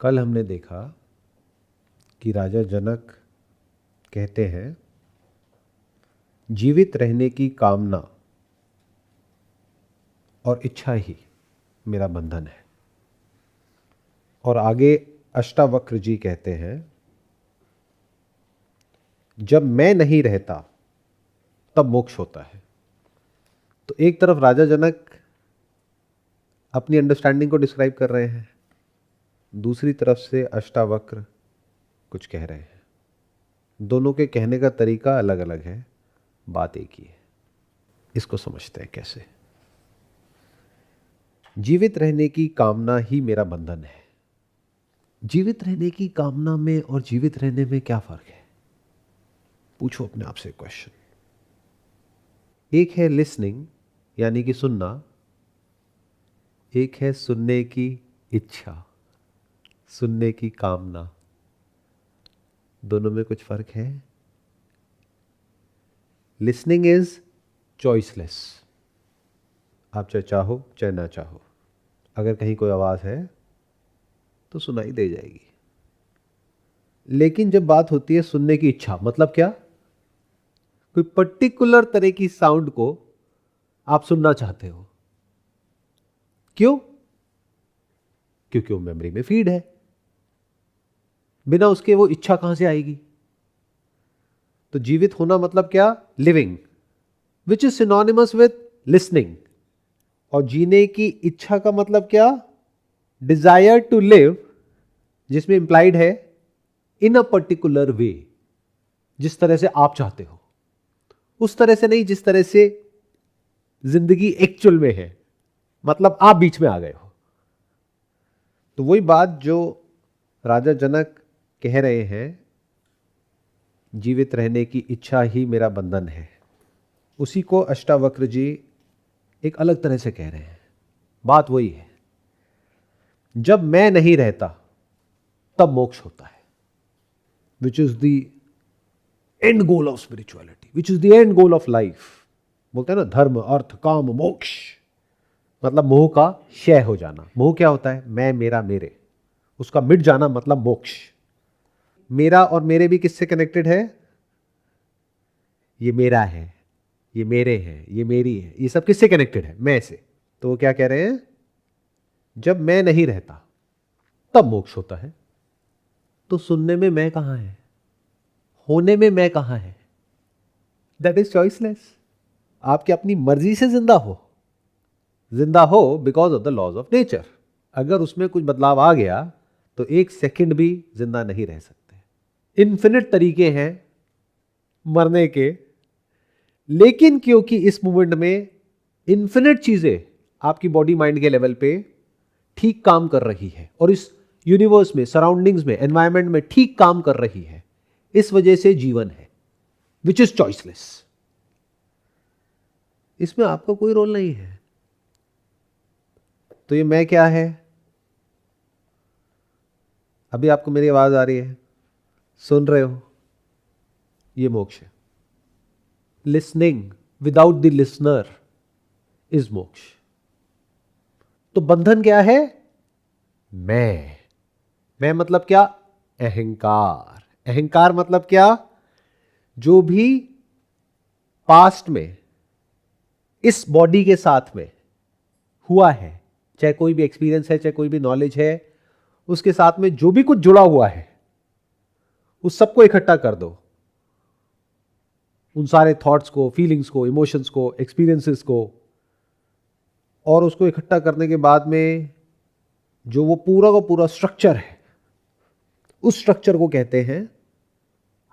कल हमने देखा कि राजा जनक कहते हैं जीवित रहने की कामना और इच्छा ही मेरा बंधन है। और आगे अष्टावक्र जी कहते हैं जब मैं नहीं रहता तब मोक्ष होता है। तो एक तरफ राजा जनक अपनी अंडरस्टैंडिंग को डिस्क्राइब कर रहे हैं, दूसरी तरफ से अष्टावक्र कुछ कह रहे हैं। दोनों के कहने का तरीका अलग अलग है, बात एक ही है। इसको समझते हैं कैसे। जीवित रहने की कामना ही मेरा बंधन है। जीवित रहने की कामना में और जीवित रहने में क्या फर्क है? पूछो अपने आप से क्वेश्चन। एक है लिसनिंग यानी कि सुनना, एक है सुनने की इच्छा, सुनने की कामना। दोनों में कुछ फर्क है। लिसनिंग इज चॉइसलेस, आप चाहे चाहो चाहे ना चाहो, अगर कहीं कोई आवाज है तो सुनाई दे जाएगी। लेकिन जब बात होती है सुनने की इच्छा, मतलब क्या? कोई पर्टिकुलर तरह की साउंड को आप सुनना चाहते हो। क्यों? क्योंकि वो मेमोरी में फीड है। बिना उसके वो इच्छा कहां से आएगी? तो जीवित होना मतलब क्या? Living, which is synonymous with listening. और जीने की इच्छा का मतलब क्या? डिजायर टू लिव, जिसमें इंप्लाइड है इन अ पर्टिकुलर वे, जिस तरह से आप चाहते हो, उस तरह से नहीं जिस तरह से जिंदगी एक्चुअल में है। मतलब आप बीच में आ गए हो। तो वही बात जो राजा जनक कह रहे हैं, जीवित रहने की इच्छा ही मेरा बंधन है, उसी को अष्टावक्र जी एक अलग तरह से कह रहे हैं। बात वही है, जब मैं नहीं रहता तब मोक्ष होता है, which is the end goal of spirituality, which is the end goal of life. बोलते हैं ना, धर्म अर्थ काम मोक्ष, मतलब मोह का क्षय हो जाना। मोह क्या होता है? मैं मेरा मेरे, उसका मिट जाना मतलब मोक्ष। मेरा और मेरे भी किससे कनेक्टेड है? ये मेरा है, ये मेरे हैं, ये मेरी है, ये सब किससे कनेक्टेड है? मैं से। तो वो क्या कह रहे हैं? जब मैं नहीं रहता तब मोक्ष होता है। तो सुनने में मैं कहां है? होने में मैं कहां है? That is choiceless. आप क्या अपनी मर्जी से जिंदा हो? जिंदा हो because of the laws of nature. अगर उसमें कुछ बदलाव आ गया तो एक सेकंड भी जिंदा नहीं रह सकते। इन्फिनिट तरीके हैं मरने के, लेकिन क्योंकि इस मोमेंट में इन्फिनिट चीजें आपकी बॉडी माइंड के लेवल पे ठीक काम कर रही है और इस यूनिवर्स में, सराउंडिंग्स में, एनवायरमेंट में ठीक काम कर रही है, इस वजह से जीवन है, विच इज चॉइसलेस। इसमें आपका कोई रोल नहीं है। तो ये मैं क्या है? अभी आपको मेरी आवाज आ रही है, सुन रहे हो, ये मोक्ष है। Listening without the listener is मोक्ष। तो बंधन क्या है? मैं मतलब क्या? अहंकार। अहंकार मतलब क्या? जो भी पास्ट में इस बॉडी के साथ में हुआ है, चाहे कोई भी एक्सपीरियंस है, चाहे कोई भी नॉलेज है, उसके साथ में जो भी कुछ जुड़ा हुआ है, उस सबको इकट्ठा कर दो। उन सारे थॉट्स को, फीलिंग्स को, इमोशंस को, एक्सपीरियंसेस को, और उसको इकट्ठा करने के बाद में जो वो पूरा का पूरा स्ट्रक्चर है, उस स्ट्रक्चर को कहते हैं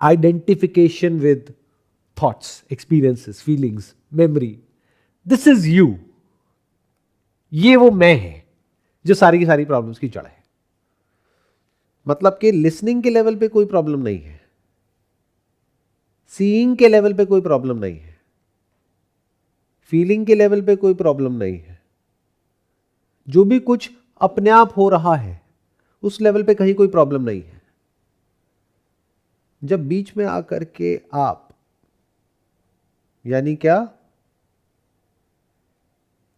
identification with thoughts, experiences, feelings, memory. This is you. ये वो मैं है जो सारी की सारी प्रॉब्लम्स की जड़ है। मतलब कि लिसनिंग के लेवल पे कोई प्रॉब्लम नहीं है, सीइंग के लेवल पे कोई प्रॉब्लम नहीं है, फीलिंग के लेवल पे कोई प्रॉब्लम नहीं है। जो भी कुछ अपने आप हो रहा है उस लेवल पे कहीं कोई प्रॉब्लम नहीं है। जब बीच में आकर के आप, यानी क्या,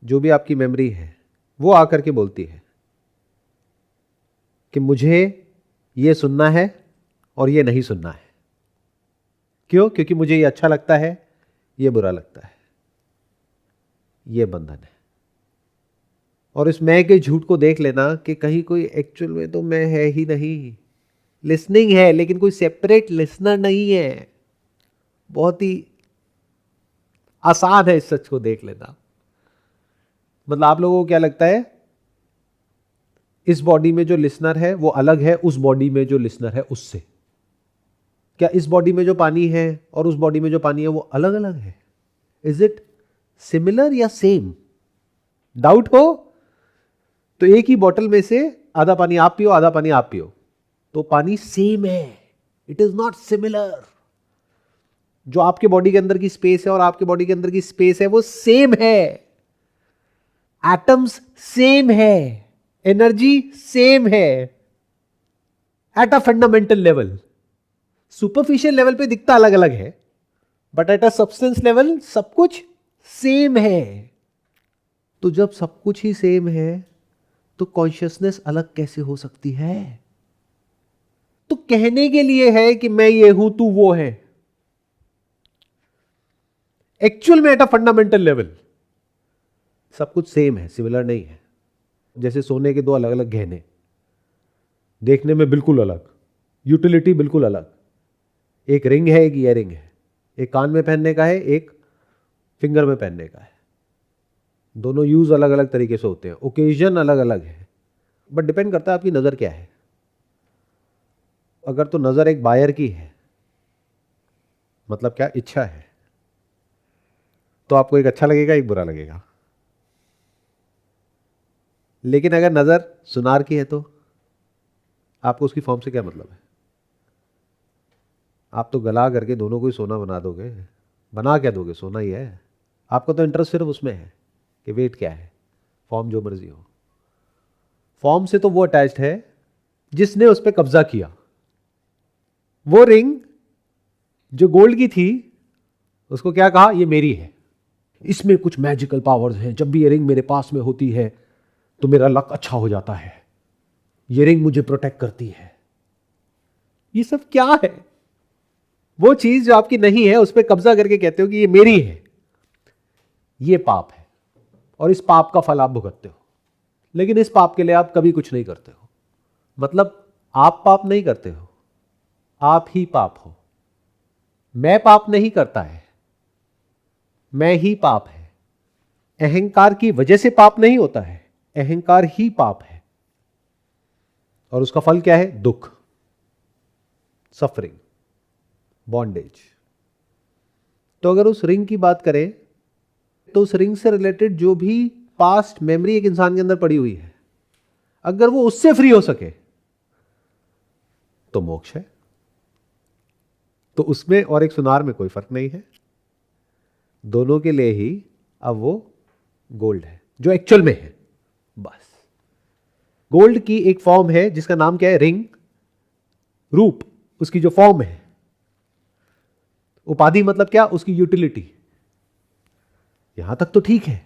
जो भी आपकी मेमोरी है वो आकर के बोलती है कि मुझे ये सुनना है और ये नहीं सुनना है। क्यों? क्योंकि मुझे ये अच्छा लगता है, ये बुरा लगता है। ये बंधन है। और इस मैं के झूठ को देख लेना कि कहीं कोई एक्चुअल में तो मैं है ही नहीं। लिसनिंग है लेकिन कोई सेपरेट लिसनर नहीं है। बहुत ही आसान है इस सच को देख लेना। मतलब आप लोगों को क्या लगता है, इस बॉडी में जो लिसनर है वो अलग है उस बॉडी में जो लिसनर है उससे? क्या इस बॉडी में जो पानी है और उस बॉडी में जो पानी है वो अलग अलग है? इज इट सिमिलर या सेम? डाउट हो तो एक ही बॉटल में से आधा पानी आप पियो, आधा पानी आप पियो, तो पानी सेम है। It is not similar. जो आपके बॉडी के अंदर की स्पेस है और आपके बॉडी के अंदर की स्पेस है वो सेम है। एटम्स सेम है, एनर्जी सेम है at a fundamental level. Superficial level पे दिखता अलग अलग है, but at a substance level सब कुछ सेम है। तो जब सब कुछ ही सेम है तो कॉन्शियसनेस अलग कैसे हो सकती है? तो कहने के लिए है कि मैं ये हूं तू वो है। एक्चुअल में एट अ फंडामेंटल लेवल सब कुछ सेम है, सिमिलर नहीं है। जैसे सोने के दो अलग अलग गहने, देखने में बिल्कुल अलग, यूटिलिटी बिल्कुल अलग। एक रिंग है, एक ईयरिंग है। एक कान में पहनने का है, एक फिंगर में पहनने का है। दोनों यूज अलग अलग तरीके से होते हैं, ओकेजन अलग अलग है, बट डिपेंड करता है आपकी नजर क्या है। अगर तो नजर एक बायर की है, मतलब क्या, इच्छा है, तो आपको एक अच्छा लगेगा एक बुरा लगेगा। लेकिन अगर नजर सुनार की है तो आपको उसकी फॉर्म से क्या मतलब है? आप तो गला करके दोनों को ही सोना बना दोगे। बना क्या दोगे? सोना ही है। आपका तो इंटरेस्ट सिर्फ उसमें है कि वेट क्या है, फॉर्म जो मर्जी हो। फॉर्म से तो वो अटैच्ड है जिसने उस पर कब्जा किया। वो रिंग जो गोल्ड की थी उसको क्या कहा? ये मेरी है, इसमें कुछ मैजिकल पावर्स हैं। जब भी ये रिंग मेरे पास में होती है तो मेरा लक अच्छा हो जाता है, ये रिंग मुझे प्रोटेक्ट करती है। ये सब क्या है? वो चीज जो आपकी नहीं है उस पर कब्जा करके कहते हो कि ये मेरी है। ये पाप है और इस पाप का फल आप भुगतते हो। लेकिन इस पाप के लिए आप कभी कुछ नहीं करते हो। मतलब आप पाप नहीं करते हो, आप ही पाप हो। मैं पाप नहीं करता है, मैं ही पाप है। अहंकार की वजह से पाप नहीं होता है, अहंकार ही पाप है। और उसका फल क्या है? दुख, सफरिंग, बॉन्डेज। तो अगर उस रिंग की बात करें तो उस रिंग से रिलेटेड जो भी पास्ट मेमोरी एक इंसान के अंदर पड़ी हुई है, अगर वो उससे फ्री हो सके तो मोक्ष है। तो उसमें और एक सुनार में कोई फर्क नहीं है। दोनों के लिए ही अब वो गोल्ड है जो एक्चुअल में है। बस गोल्ड की एक फॉर्म है जिसका नाम क्या है? रिंग। रूप उसकी जो फॉर्म है। उपाधि मतलब क्या? उसकी यूटिलिटी। यहां तक तो ठीक है,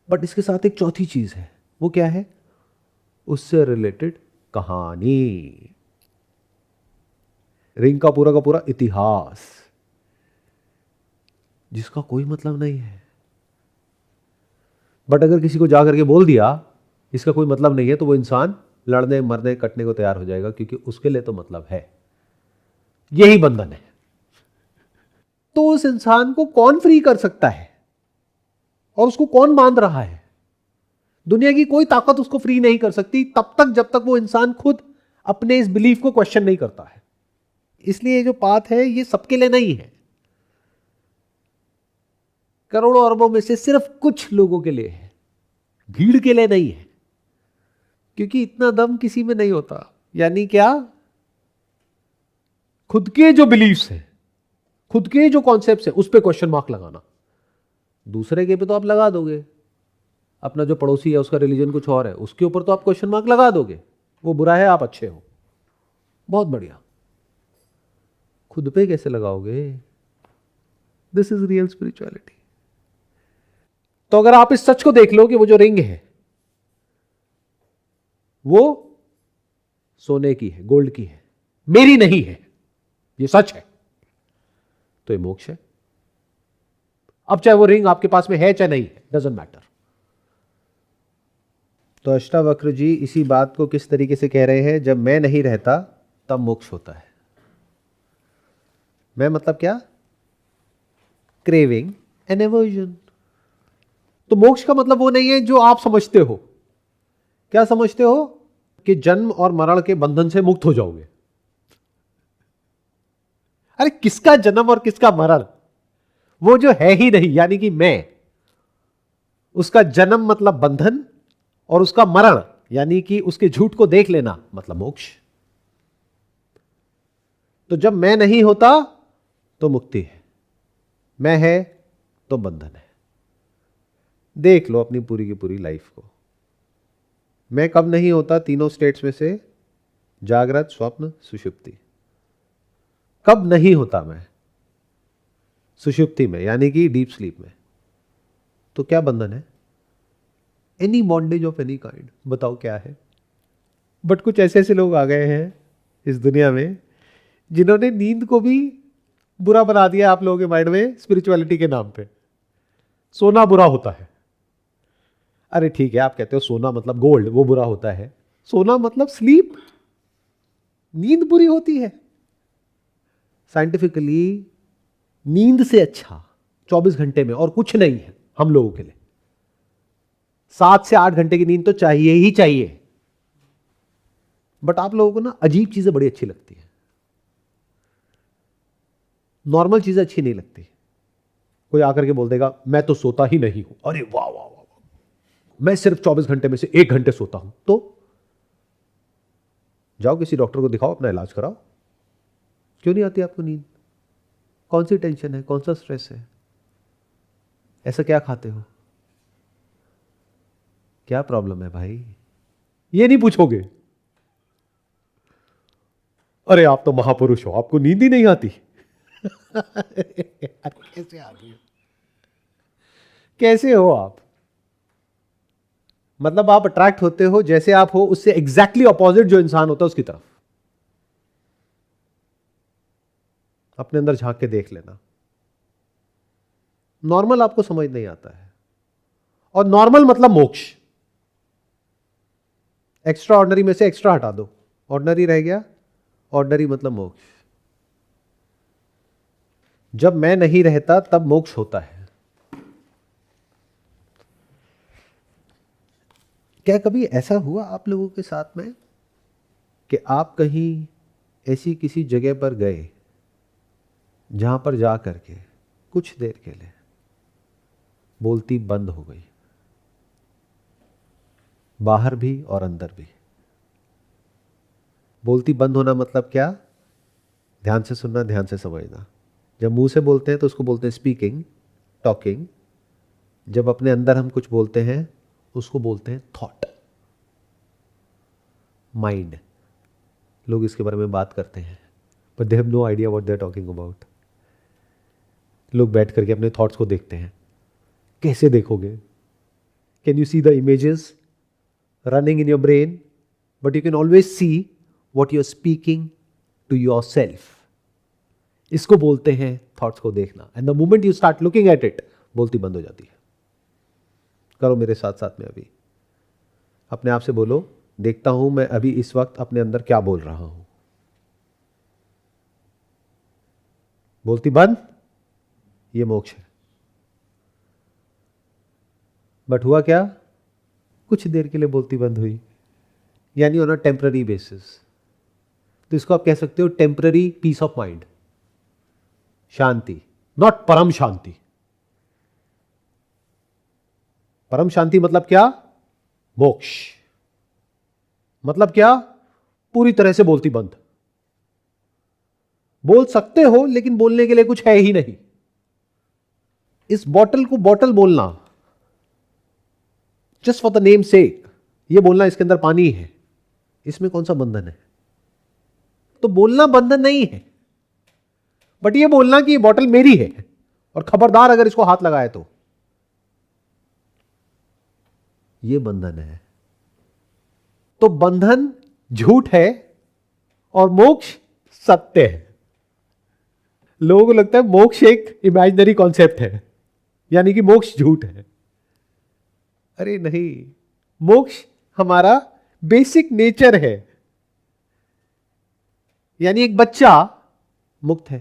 बट इसके साथ एक चौथी चीज है। वो क्या है? उससे रिलेटेड कहानी, रिंग का पूरा इतिहास, जिसका कोई मतलब नहीं है। बट अगर किसी को जाकर के बोल दिया इसका कोई मतलब नहीं है तो वो इंसान लड़ने मरने कटने को तैयार हो जाएगा, क्योंकि उसके लिए तो मतलब है। यही बंधन है। तो उस इंसान को कौन फ्री कर सकता है और उसको कौन बांध रहा है? दुनिया की कोई ताकत उसको फ्री नहीं कर सकती तब तक जब तक वो इंसान खुद अपने इस बिलीफ को क्वेश्चन नहीं करता है। इसलिए जो पाथ है ये सबके लिए नहीं है, करोड़ों अरबों में से सिर्फ कुछ लोगों के लिए है, भीड़ के लिए नहीं है। क्योंकि इतना दम किसी में नहीं होता। यानी क्या? खुद के जो बिलीफ्स हैं, खुद के जो कॉन्सेप्ट्स हैं, उस पर क्वेश्चन मार्क लगाना। दूसरे के पे तो आप लगा दोगे, अपना जो पड़ोसी है उसका रिलीजन कुछ और है, उसके ऊपर तो आप क्वेश्चन मार्क लगा दोगे, वो बुरा है आप अच्छे हो, बहुत बढ़िया। खुद पे कैसे लगाओगे? This is real spirituality. तो अगर आप इस सच को देख लो कि वो जो रिंग है वो सोने की है, गोल्ड की है, मेरी नहीं है, ये सच है, तो ये मोक्ष है। अब चाहे वो रिंग आपके पास में है चाहे नहीं है, डजंट मैटर। तो अष्टावक्र जी इसी बात को किस तरीके से कह रहे हैं, जब मैं नहीं रहता तब मोक्ष होता है। मैं मतलब क्या? Craving and aversion. तो मोक्ष का मतलब वो नहीं है जो आप समझते हो। क्या समझते हो? कि जन्म और मरण के बंधन से मुक्त हो जाओगे। अरे किसका जन्म और किसका मरण? वो जो है ही नहीं, यानी कि मैं, उसका जन्म मतलब बंधन, और उसका मरण यानी कि उसके झूठ को देख लेना मतलब मोक्ष। तो जब मैं नहीं होता तो मुक्ति है, मैं है तो बंधन है। देख लो अपनी पूरी की पूरी लाइफ को। मैं कब नहीं होता तीनों स्टेट्स में से? जागृत, स्वप्न, सुषुप्ति। कब नहीं होता मैं? सुषुप्ति में, यानी कि डीप स्लीप में। तो क्या बंधन है? Any bondage of any kind. बताओ क्या है? बट कुछ ऐसे ऐसे लोग आ गए हैं इस दुनिया में जिन्होंने नींद को भी बुरा बना दिया आप लोगों के माइंड में, स्पिरिचुअलिटी के नाम पे। सोना बुरा होता है। अरे ठीक है, आप कहते हो सोना मतलब गोल्ड, वो बुरा होता है। सोना मतलब स्लीप, नींद बुरी होती है। साइंटिफिकली नींद से अच्छा 24 घंटे में और कुछ नहीं है हम लोगों के लिए। 7 से 8 घंटे की नींद तो चाहिए ही चाहिए। बट आप लोगों को ना अजीब चीजें बड़ी अच्छी लगती है, नॉर्मल चीजें अच्छी नहीं लगती। कोई आकर के बोल देगा मैं तो सोता ही नहीं हूं, अरे वाह वाह वाह, मैं सिर्फ 24 घंटे में से 1 घंटे सोता हूं। तो जाओ किसी डॉक्टर को दिखाओ, अपना इलाज कराओ। क्यों नहीं आती आपको नींद? कौन सी टेंशन है, कौन सा स्ट्रेस है? ऐसा क्या खाते हो? क्या प्रॉब्लम है भाई? ये नहीं पूछोगे? अरे आप तो महापुरुष हो, आपको नींद ही नहीं आती। कैसे आ गई? कैसे हो आप? मतलब आप अट्रैक्ट होते हो जैसे आप हो उससे एग्जैक्टली ऑपोजिट जो इंसान होता है उसकी तरफ। अपने अंदर झांक के देख लेना। नॉर्मल आपको समझ नहीं आता है, और नॉर्मल मतलब मोक्ष। एक्स्ट्रा ऑर्डनरी में से एक्स्ट्रा हटा दो, ऑर्डनरी रह गया, ऑर्डनरी मतलब मोक्ष। जब मैं नहीं रहता तब मोक्ष होता है। क्या कभी ऐसा हुआ आप लोगों के साथ में कि आप कहीं ऐसी किसी जगह पर गए जहां पर जा करके कुछ देर के लिए बोलती बंद हो गई, बाहर भी और अंदर भी? बोलती बंद होना मतलब क्या? ध्यान से सुनना, ध्यान से समझना। जब मुंह से बोलते हैं तो उसको बोलते हैं स्पीकिंग, टॉकिंग। जब अपने अंदर हम कुछ बोलते हैं उसको बोलते हैं थॉट, माइंड। लोग इसके बारे में बात करते हैं but they have no idea what they are talking about. लोग बैठ करके अपने थॉट्स को देखते हैं। कैसे देखोगे? Can you see the images running in your brain? But you can always see what you are speaking to yourself. इसको बोलते हैं थॉट्स को देखना। And the moment you start looking at it, बोलती बंद हो जाती है। करो मेरे साथ साथ में अभी। अपने आप से बोलो, देखता हूं मैं अभी इस वक्त अपने अंदर क्या बोल रहा हूं। बोलती बंद, ये मोक्ष है। बट हुआ क्या? कुछ देर के लिए बोलती बंद हुई, यानी ऑन अ टेम्पररी बेसिस। तो इसको आप कह सकते हो टेम्पररी पीस ऑफ माइंड, शांति, नॉट परम शांति। परम शांति मतलब क्या? मोक्ष। मतलब क्या? पूरी तरह से बोलती बंद। बोल सकते हो लेकिन बोलने के लिए कुछ है ही नहीं। इस बॉटल को बॉटल बोलना जस्ट फॉर द नेम सेक, ये बोलना इसके अंदर पानी है, इसमें कौन सा बंधन है? तो बोलना बंधन नहीं है, बट ये बोलना कि ये बॉटल मेरी है और खबरदार अगर इसको हाथ लगाए तो, ये बंधन है। तो बंधन झूठ है और मोक्ष सत्य है। लोगों को लगता है मोक्ष एक इमेजिनरी कॉन्सेप्ट है, यानी कि मोक्ष झूठ है। अरे नहीं, मोक्ष हमारा बेसिक नेचर है। यानी एक बच्चा मुक्त है,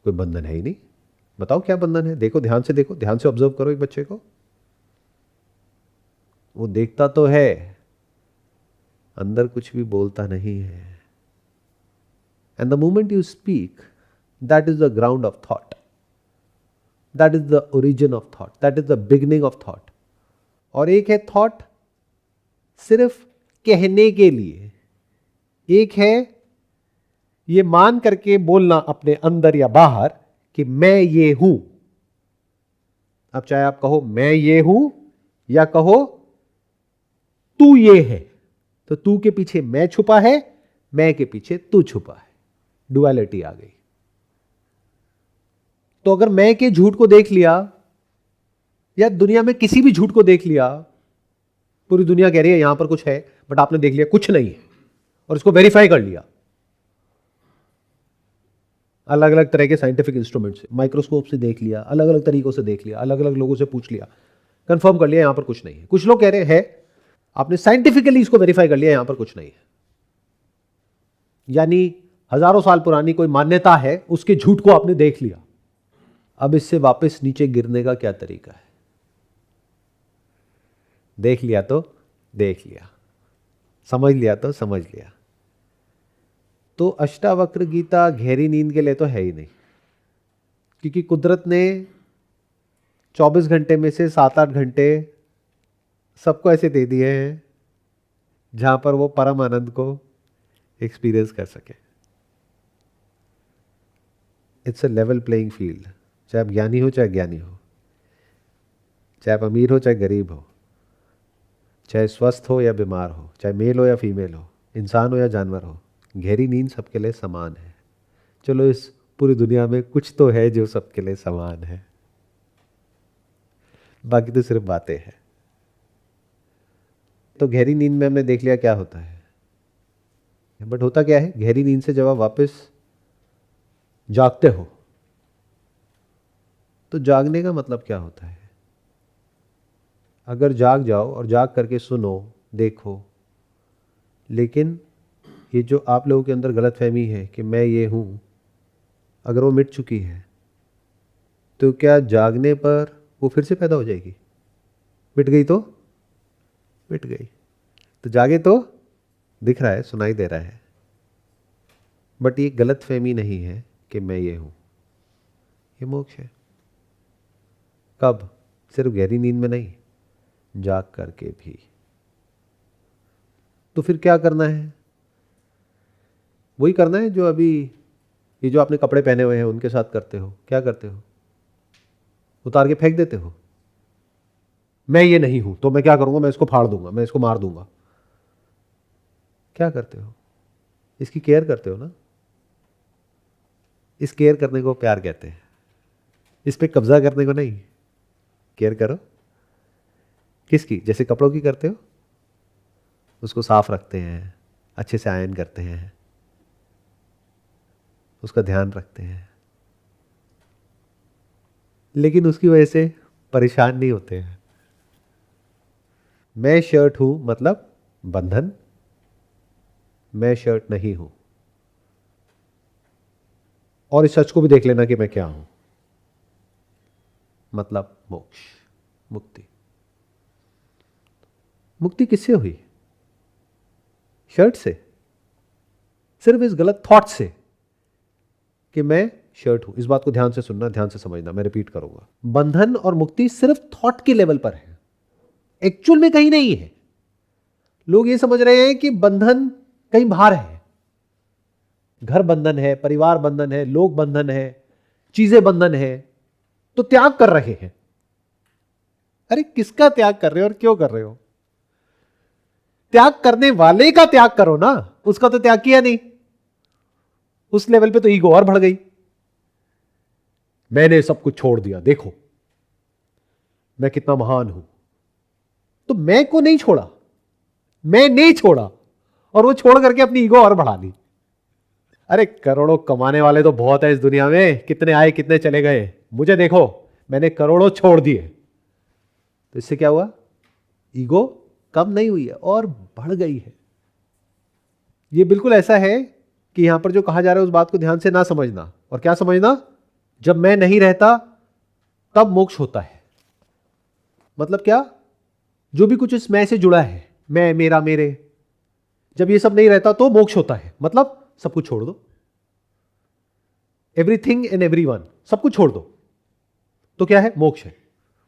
कोई बंधन है ही नहीं। बताओ क्या बंधन है? देखो, ध्यान से देखो, ध्यान से ऑब्जर्व करो एक बच्चे को। वो देखता तो है, अंदर कुछ भी बोलता नहीं है। And the moment you speak, that is the ground of thought, that is the origin of thought, that is the beginning of thought. और एक है थॉट सिर्फ कहने के लिए, एक है ये मान करके बोलना अपने अंदर या बाहर कि मैं ये हूं। अब चाहे आप कहो मैं ये हूं या कहो तू ये है, तो तू के पीछे मैं छुपा है, मैं के पीछे तू छुपा है, डुअलिटी आ गई। तो अगर मैं के झूठ को देख लिया या दुनिया में किसी भी झूठ को देख लिया, पूरी दुनिया कह रही है यहां पर कुछ है, बट आपने देख लिया कुछ नहीं है और इसको वेरीफाई कर लिया अलग अलग तरह के साइंटिफिक इंस्ट्रूमेंट से, माइक्रोस्कोप से देख लिया, अलग अलग तरीकों से देख लिया, अलग अलग लोगों से पूछ लिया, कंफर्म कर लिया यहां पर कुछ नहीं है। कुछ लोग कह रहे हैं आपने साइंटिफिकली इसको वेरीफाई कर लिया यहां पर कुछ नहीं है, यानी हजारों साल पुरानी कोई मान्यता है, उसके झूठ को आपने देख लिया। अब इससे वापस नीचे गिरने का क्या तरीका है? देख लिया तो देख लिया, समझ लिया तो समझ लिया। तो अष्टावक्र गीता गहरी नींद के लिए तो है ही नहीं, क्योंकि कुदरत ने 24 घंटे में से 7-8 घंटे सबको ऐसे दे दिए हैं जहां पर वो परम आनंद को एक्सपीरियंस कर सके। It's a level playing field, चाहे आप ज्ञानी हो चाहे ज्ञानी हो, चाहे आप अमीर हो चाहे गरीब हो, चाहे स्वस्थ हो या बीमार हो, चाहे मेल हो या फीमेल हो, इंसान हो या जानवर हो, गहरी नींद सबके लिए समान है। चलो इस पूरी दुनिया में कुछ तो है जो सबके लिए समान है, बाकी तो सिर्फ बातें हैं। तो गहरी नींद में हमने देख लिया क्या होता है, बट होता क्या है? गहरी नींद से जब आप वापस जागते हो तो जागने का मतलब क्या होता है? अगर जाग जाओ और जाग करके सुनो, देखो, लेकिन ये जो आप लोगों के अंदर गलतफहमी है कि मैं ये हूं, अगर वो मिट चुकी है तो क्या जागने पर वो फिर से पैदा हो जाएगी? मिट गई तो मिट गई, तो जागे तो दिख रहा है, सुनाई दे रहा है, बट ये गलतफहमी नहीं है कि मैं ये हूं। ये मोक्ष है। कब? सिर्फ गहरी नींद में नहीं, जाग करके भी। तो फिर क्या करना है? वही करना है जो अभी ये जो आपने कपड़े पहने हुए हैं उनके साथ करते हो। क्या करते हो? उतार के फेंक देते हो। मैं ये नहीं हूं तो मैं क्या करूंगा? मैं इसको फाड़ दूंगा, मैं इसको मार दूंगा। क्या करते हो? इसकी केयर करते हो ना। इस केयर करने को प्यार कहते हैं, इस पे कब्जा करने को नहीं। केयर करो किसकी? जैसे कपड़ों की करते हो, उसको साफ रखते हैं, अच्छे से आयरन करते हैं, उसका ध्यान रखते हैं, लेकिन उसकी वजह से परेशान नहीं होते हैं। मैं शर्ट हूं मतलब बंधन, मैं शर्ट नहीं हूं। और इस सच को भी देख लेना कि मैं क्या हूं, मतलब मोक्ष, मुक्ति। मुक्ति किससे हुई? शर्ट से? सिर्फ इस गलत थॉट से कि मैं शर्ट हूं। इस बात को ध्यान से सुनना, ध्यान से समझना, मैं रिपीट करूंगा। बंधन और मुक्ति सिर्फ थॉट के लेवल पर है, एक्चुअल में कहीं नहीं है। लोग ये समझ रहे हैं कि बंधन कहीं बाहर है, घर बंधन है, परिवार बंधन है, लोग बंधन है, चीजें बंधन है, तो त्याग कर रहे हैं। अरे किसका त्याग कर रहे हो और क्यों कर रहे हो? त्याग करने वाले का त्याग करो ना, उसका तो त्याग किया नहीं। उस लेवल पे तो ईगो और बढ़ गई। मैंने सब कुछ छोड़ दिया, देखो मैं कितना महान हूं। तो मैं को नहीं छोड़ा, मैं नहीं छोड़ा, और वो छोड़ करके अपनी ईगो और बढ़ा ली। अरे करोड़ों कमाने वाले तो बहुत है इस दुनिया में, कितने आए कितने चले गए, मुझे देखो मैंने करोड़ों छोड़ दिए। तो इससे क्या हुआ? ईगो कम नहीं हुई है और बढ़ गई है। ये बिल्कुल ऐसा है कि यहां पर जो कहा जा रहा है उस बात को ध्यान से ना समझना। और क्या समझना? जब मैं नहीं रहता तब मोक्ष होता है। मतलब क्या? जो भी कुछ इस मैं से जुड़ा है, मैं, मेरा, मेरे, जब ये सब नहीं रहता तो मोक्ष होता है। मतलब सब कुछ छोड़ दो, एवरीथिंग एंड एवरीवन, सब कुछ छोड़ दो तो क्या है? मोक्ष है।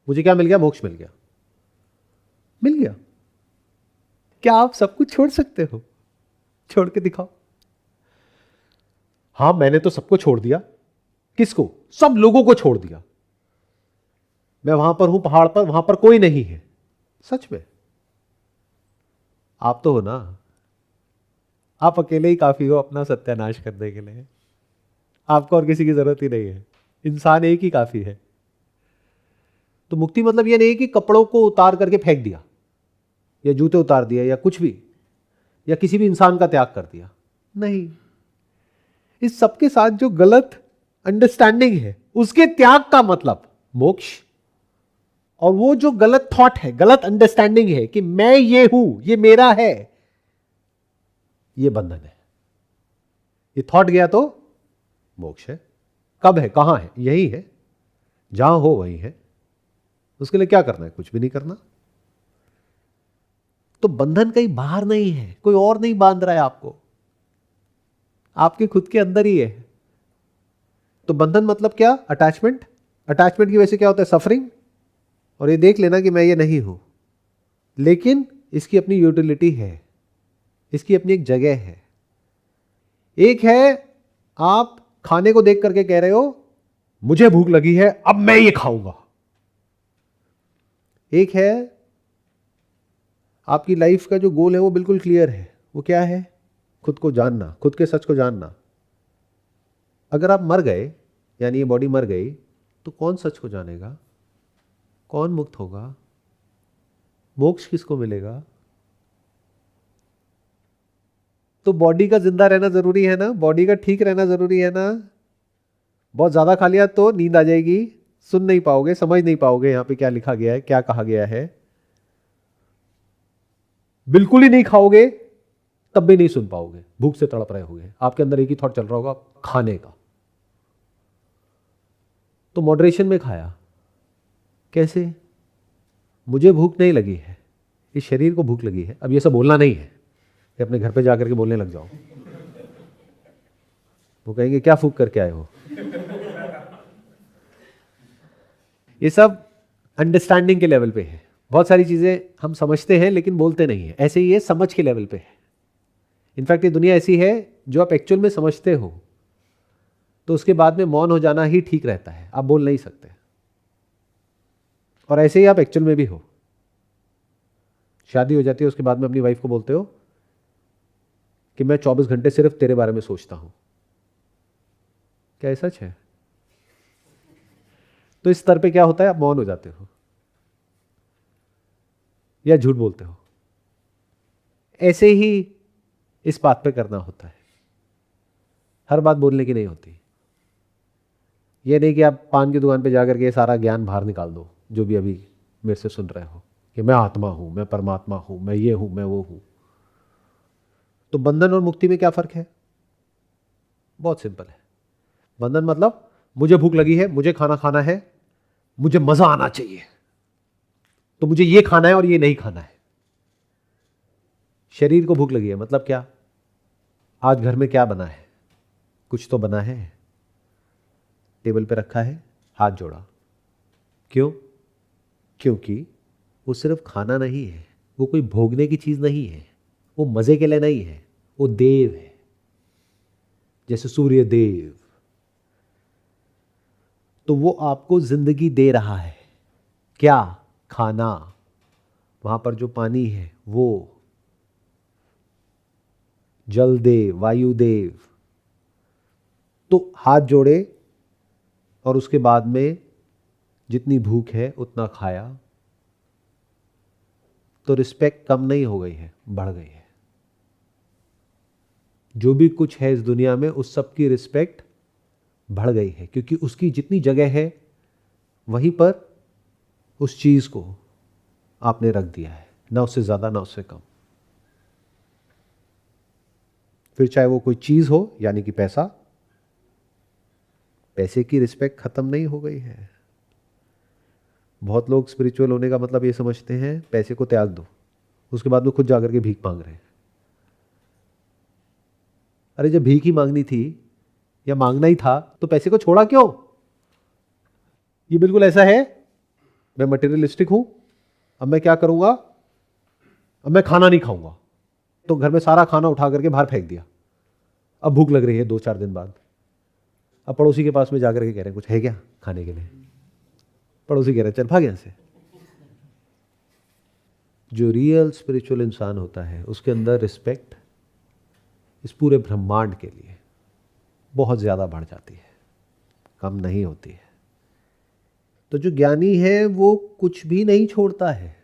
मुझे क्या मिल गया? मोक्ष मिल गया। मिल गया। क्या आप सब कुछ छोड़ सकते हो? छोड़ के दिखाओ। हां, मैंने तो सबको छोड़ दिया। किसको? सब लोगों को छोड़ दिया। मैं वहां पर हूं पहाड़ पर, वहां पर कोई नहीं है। सच में आप तो हो ना। आप अकेले ही काफी हो अपना सत्यानाश करने के लिए। आपको और किसी की जरूरत ही नहीं है। इंसान एक ही काफी है। तो मुक्ति मतलब यह नहीं है कि कपड़ों को उतार करके फेंक दिया, या जूते उतार दिया, या कुछ भी, या किसी भी इंसान का त्याग कर दिया। नहीं, इस सबके साथ जो गलत अंडरस्टैंडिंग है उसके त्याग का मतलब मोक्ष। और वो जो गलत थॉट है, गलत अंडरस्टैंडिंग है कि मैं ये हूं, ये मेरा है, ये बंधन है। ये थॉट गया तो मोक्ष है। कब है? कहां है? यही है। जहां हो वही है। उसके लिए क्या करना है? कुछ भी नहीं करना। तो बंधन कहीं बाहर नहीं है, कोई और नहीं बांध रहा है आपको, आपके खुद के अंदर ही है। तो बंधन मतलब क्या? अटैचमेंट। अटैचमेंट की वजह से क्या होता है? सफरिंग। और ये देख लेना कि मैं ये नहीं हूं, लेकिन इसकी अपनी यूटिलिटी है, इसकी अपनी एक जगह है। एक है आप खाने को देख करके कह रहे हो मुझे भूख लगी है, अब मैं ये खाऊंगा। एक है आपकी लाइफ का जो गोल है वो बिल्कुल क्लियर है। वो क्या है? खुद को जानना, खुद के सच को जानना। अगर आप मर गए, यानी ये बॉडी मर गई, तो कौन सच को जानेगा? कौन मुक्त होगा? मोक्ष किसको मिलेगा? तो बॉडी का जिंदा रहना जरूरी है ना, बॉडी का ठीक रहना जरूरी है ना। बहुत ज्यादा खा लिया तो नींद आ जाएगी, सुन नहीं पाओगे, समझ नहीं पाओगे यहां पे क्या लिखा गया है, क्या कहा गया है। बिल्कुल ही नहीं खाओगे तब भी नहीं सुन पाओगे, भूख से तड़प रहे होगे, आपके अंदर एक ही थॉट चल रहा होगा, खाने का। तो मॉडरेशन में खाया। कैसे? मुझे भूख नहीं लगी है, इस शरीर को भूख लगी है। अब ये सब बोलना नहीं है कि अपने घर पे जाकर के बोलने लग जाओ। वो कहेंगे क्या फूक करके आए हो। ये सब अंडरस्टैंडिंग के लेवल पे है। बहुत सारी चीजें हम समझते हैं लेकिन बोलते नहीं है, ऐसे ही ये समझ के लेवल पे है। इनफैक्ट ये दुनिया ऐसी है, जो आप एक्चुअल में समझते हो तो उसके बाद में मौन हो जाना ही ठीक रहता है, आप बोल नहीं सकते। और ऐसे ही आप एक्चुअल में भी हो। शादी हो जाती है, उसके बाद में अपनी वाइफ को बोलते हो कि मैं 24 घंटे सिर्फ तेरे बारे में सोचता हूं। क्या ये सच है? तो इस स्तर पे क्या होता है? आप मौन हो जाते हो या झूठ बोलते हो। ऐसे ही इस बात पे करना होता है। हर बात बोलने की नहीं होती। ये नहीं कि आप पान की दुकान पे जाकर के सारा ज्ञान बाहर निकाल दो, जो भी अभी मेरे से सुन रहे हो कि मैं आत्मा हूं, मैं परमात्मा हूं, मैं ये हूं, मैं वो हूं। तो बंधन और मुक्ति में क्या फर्क है? बहुत सिंपल है। बंधन मतलब मुझे भूख लगी है, मुझे खाना खाना है, मुझे मजा आना चाहिए, तो मुझे ये खाना है और ये नहीं खाना है। शरीर को भूख लगी है मतलब क्या? आज घर में क्या बना है? कुछ तो बना है, टेबल पे रखा है, हाथ जोड़ा। क्यों? क्योंकि वो सिर्फ खाना नहीं है, वो कोई भोगने की चीज नहीं है, वो मजे के लिए नहीं है, वो देव है। जैसे सूर्य देव, तो वो आपको जिंदगी दे रहा है। क्या? खाना। वहां पर जो पानी है वो, जल देव, वायु देव। तो हाथ जोड़े और उसके बाद में जितनी भूख है उतना खाया, तो रिस्पेक्ट कम नहीं हो गई है, बढ़ गई है। जो भी कुछ है इस दुनिया में उस सब की रिस्पेक्ट बढ़ गई है, क्योंकि उसकी जितनी जगह है वहीं पर उस चीज को आपने रख दिया है, ना उससे ज्यादा ना उससे कम। फिर चाहे वो कोई चीज हो यानी कि पैसा, पैसे की रिस्पेक्ट खत्म नहीं हो गई है। बहुत लोग स्पिरिचुअल होने का मतलब ये समझते हैं पैसे को त्याग दो, उसके बाद में खुद जाकर के भीख मांग रहे हैं। अरे जब भीख ही मांगनी थी या मांगना ही था तो पैसे को छोड़ा क्यों? ये बिल्कुल ऐसा है, मैं मटेरियलिस्टिक हूं, अब मैं क्या करूंगा, अब मैं खाना नहीं खाऊंगा, तो घर में सारा खाना उठा करके बाहर फेंक दिया। अब भूख लग रही है 2-4 दिन बाद, अब पड़ोसी के पास में जाकर के कह रहे हैं कुछ है क्या खाने के लिए, पड़ोसी कह रहे हैं चल भाग यहां से। जो रियल स्पिरिचुअल इंसान होता है उसके अंदर रिस्पेक्ट इस पूरे ब्रह्मांड के लिए बहुत ज्यादा बढ़ जाती है, कम नहीं होती है। तो जो ज्ञानी है वो कुछ भी नहीं छोड़ता है,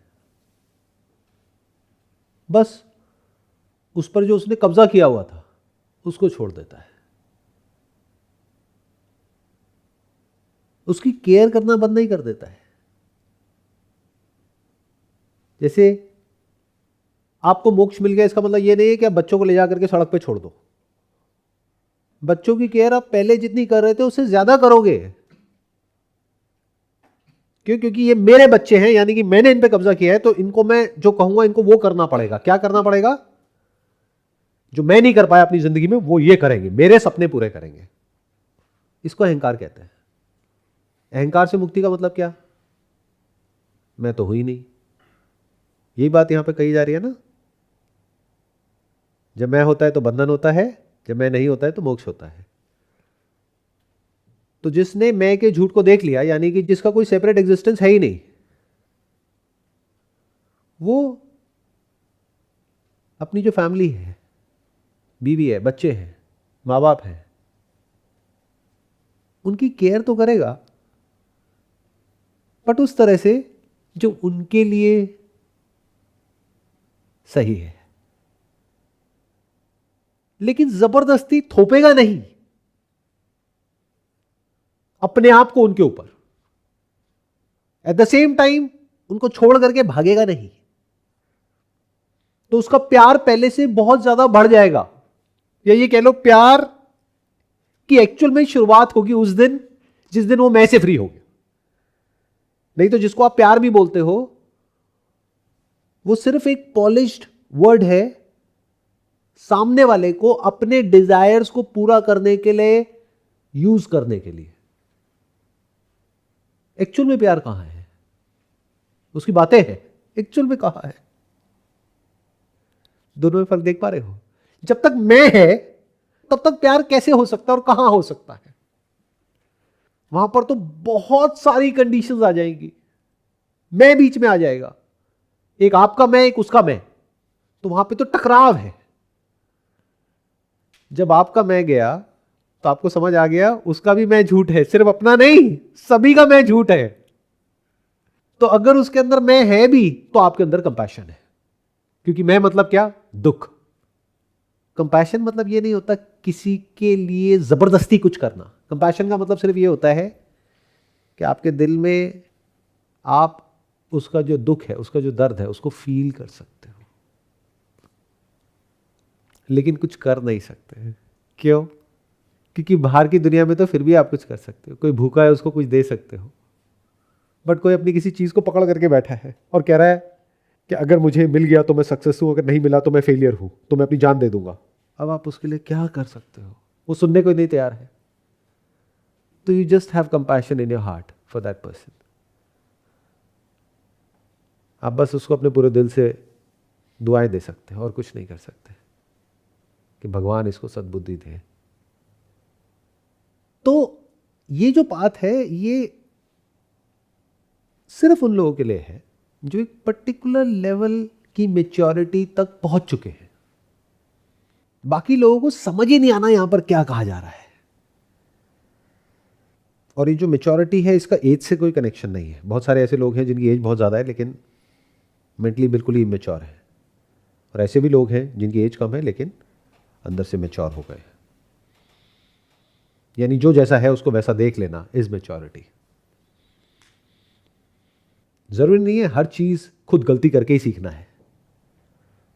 बस उस पर जो उसने कब्जा किया हुआ था उसको छोड़ देता है। उसकी केयर करना बंद नहीं कर देता है। जैसे आपको मोक्ष मिल गया इसका मतलब ये नहीं है कि आप बच्चों को ले जाकर के सड़क पे छोड़ दो। बच्चों की केयर आप पहले जितनी कर रहे थे उससे ज्यादा करोगे। क्यों? क्योंकि ये मेरे बच्चे हैं, यानी कि मैंने इन पे कब्जा किया है, तो इनको मैं जो कहूंगा इनको वो करना पड़ेगा। क्या करना पड़ेगा? जो मैं नहीं कर पाया अपनी जिंदगी में वो ये करेंगे, मेरे सपने पूरे करेंगे। इसको अहंकार कहते हैं। अहंकार से मुक्ति का मतलब क्या? मैं तो हूं ही नहीं। यही बात यहां पे कही जा रही है ना। जब मैं होता है तो बंधन होता है, जब मैं नहीं होता है तो मोक्ष होता है। तो जिसने मैं के झूठ को देख लिया, यानी कि जिसका कोई सेपरेट एग्जिस्टेंस है ही नहीं, वो अपनी जो फैमिली है, बीवी है, बच्चे हैं, माँ बाप हैं, उनकी केयर तो करेगा, बट उस तरह से जो उनके लिए सही है, लेकिन जबरदस्ती थोपेगा नहीं अपने आप को उनके ऊपर। एट द सेम टाइम उनको छोड़ करके भागेगा नहीं। तो उसका प्यार पहले से बहुत ज्यादा बढ़ जाएगा, या ये कह लो प्यार की एक्चुअल में शुरुआत होगी उस दिन जिस दिन वो मैं से फ्री हो गया। नहीं तो जिसको आप प्यार भी बोलते हो वो सिर्फ एक पॉलिश्ड वर्ड है सामने वाले को अपने डिजायर्स को पूरा करने के लिए यूज करने के लिए। एक्चुअल में प्यार कहां है? उसकी बातें हैं, एक्चुअल में कहां है? दोनों में फर्क देख पा रहे हो? जब तक मैं है तब तक प्यार कैसे हो सकता है और कहां हो सकता है? वहां पर तो बहुत सारी कंडीशंस आ जाएंगी, मैं बीच में आ जाएगा, एक आपका मैं एक उसका मैं, तो वहां पे तो टकराव है। जब आपका मैं गया तो आपको समझ आ गया उसका भी मैं झूठ है, सिर्फ अपना नहीं सभी का मैं झूठ है। तो अगर उसके अंदर मैं है भी तो आपके अंदर कंपैशन है, क्योंकि मैं मतलब क्या? दुख। कंपैशन मतलब ये नहीं होता किसी के लिए जबरदस्ती कुछ करना। कंपैशन का मतलब सिर्फ ये होता है कि आपके दिल में आप उसका जो दुख है, उसका जो दर्द है, उसको फील कर सकते हो, लेकिन कुछ कर नहीं सकते। क्यों? क्योंकि बाहर की दुनिया में तो फिर भी आप कुछ कर सकते हो। कोई भूखा है उसको कुछ दे सकते हो, बट कोई अपनी किसी चीज को पकड़ करके बैठा है और कह रहा है कि अगर मुझे मिल गया तो मैं सक्सेस हूं, अगर नहीं मिला तो मैं फेलियर हूं, तो मैं अपनी जान दे दूंगा। अब आप उसके लिए क्या कर सकते हो? वो सुनने को ही नहीं तैयार है। तो you just have compassion in your heart for that person. आप बस उसको अपने पूरे दिल से दुआएं दे सकते हैं और कुछ नहीं कर सकते कि भगवान इसको सद्बुद्धि दे। तो ये जो बात है ये सिर्फ उन लोगों के लिए है जो एक पर्टिकुलर लेवल की मैच्योरिटी तक पहुंच चुके हैं। बाकी लोगों को समझ ही नहीं आना यहां पर क्या कहा जा रहा है। और ये जो मैच्योरिटी है इसका एज से कोई कनेक्शन नहीं है। बहुत सारे ऐसे लोग हैं जिनकी एज बहुत ज़्यादा है लेकिन मेंटली बिल्कुल ही इमेच्योर है, और ऐसे भी लोग हैं जिनकी एज कम है लेकिन अंदर से मैच्योर हो गए। यानी जो जैसा है उसको वैसा देख लेना इज मैच्योरिटी। जरूरी नहीं है हर चीज खुद गलती करके ही सीखना है,